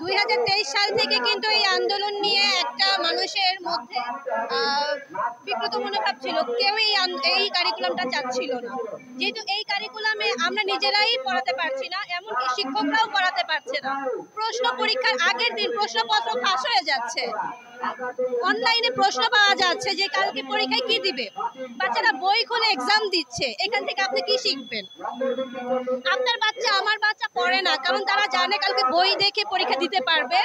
2023 সাল থেকে কিন্তু এই আন্দোলন নিয়ে একটা মানুষের মধ্যে বিকৃত মনোভাব ছিল। কেউ এই কারিকুলামটা চাচ্ছিল না, যেহেতু এই কারিকুলামে আমরা নিজেরাই পড়াতে পারছি না, এমনকি শিক্ষকরাও পড়াতে পারছে না। প্রশ্ন পরীক্ষার আগের দিন প্রশ্নপত্র ফাঁস হয়ে যাচ্ছে, অনলাইনে প্রশ্ন পাওয়া যাচ্ছে যে কালকে পরীক্ষায় কি দিবে। বাচ্চারা বই খুলে এক্সাম দিচ্ছে, এখান থেকে আপনি কি শিখবেন? আপনার বাচ্চা আমার বাচ্চা পড়ে না, কারণ তারা জানে কালকে বই দেখে পরীক্ষা দিতে পারবে,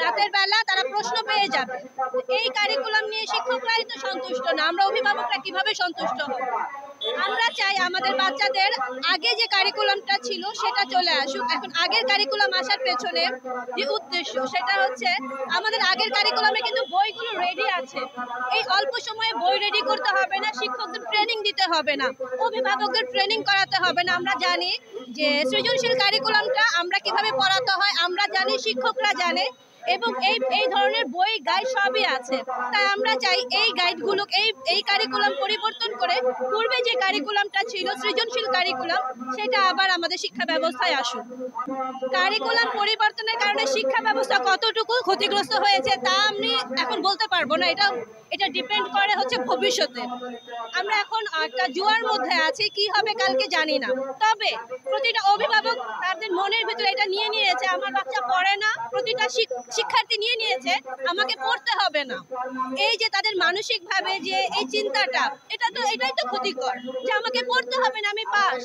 রাতের বেলা তারা প্রশ্ন পেয়ে যাবে। এই কারিকুলাম নিয়ে শিক্ষকরাই তো সন্তুষ্ট না, আমরা অভিভাবকরা কিভাবে সন্তুষ্ট হব? আমরা চাই আমাদের বাচ্চাদের আগে যে কারিকুলামটা ছিল সেটা চলে আসুক। এখন আগের কারিকুলাম আসার পেছনে যে উদ্দেশ্য, সেটা হচ্ছে আমাদের আগের কারিকুলামে কিন্তু বইগুলো রেডি আছে, এই অল্প সময়ে বই রেডি করতে হবে না, শিক্ষকদের ট্রেনিং দিতে হবে না, অভিভাবকদের ট্রেনিং করাতে হবে না। আমরা জানি যে সৃজনশীল কারিকুলামটা আমরা কিভাবে পড়াতে হয় আমরা জানি, শিক্ষকরা জানে, এবং এই ধরনের বই গাইড সবই আছে। তাই আমরা চাই এই গাইডগুলো এই কারিকুলাম পরিবর্তন করে পূর্বে যে কারিকুলামটা ছিল সৃজনশীল কারিকুলাম, সেটা আবার আমাদের শিক্ষা ব্যবস্থায় আসুক। কারিকুলাম পরিবর্তনের কারণে শিক্ষা ব্যবস্থা কতটুকু ক্ষতিগ্রস্ত হয়েছে তা আমি এখন বলতে পারবো না, এটা ডিপেন্ড করে হচ্ছে ভবিষ্যতে। আমরা এখন একটা জুয়ার মধ্যে আছি, কি হবে কালকে জানি না। তবে প্রতিটা অভিভাবক তাদের মনের ভিতরে এটা নিয়ে নিয়েছে, আমার বাচ্চা পড়ে না, প্রতিটা শিক্ষার্থী নিয়ে নিয়েছে আমাকে পড়তে হবে না। এই যে তাদের মানসিকভাবে যে এই চিন্তাটা, এটাই তো ক্ষতিকর, যে আমাকে পড়তে হবে না, আমি পাস,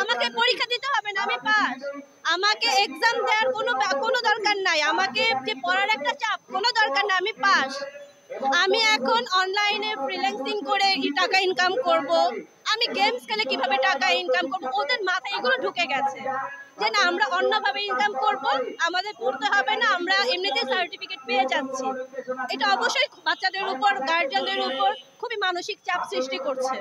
আমাকে পরীক্ষা দিতে হবে না, আমি পাস, আমাকে এক্সাম দেওয়ার কোনো দরকার নাই, আমাকে যে পড়ার একটা চাপ কোনো দরকার নাই, আমি পাস। আমি এখন অনলাইনে ফ্রিল্যান্সিং করে টাকা ইনকাম করব, আমি গেমস খেলে কিভাবে টাকা ইনকাম করব, ওদের মাথায় এগুলো ঢুকে গেছে যে না আমরা অন্যভাবে ইনকাম করব, আমাদের পড়তে হবে না, আমরা এমনিতেই সার্টিফিকেট পেয়ে যাচ্ছি। এটা অবশ্যই বাচ্চাদের উপর, গার্জিয়ানদের উপর খুবই মানসিক চাপ সৃষ্টি করছে।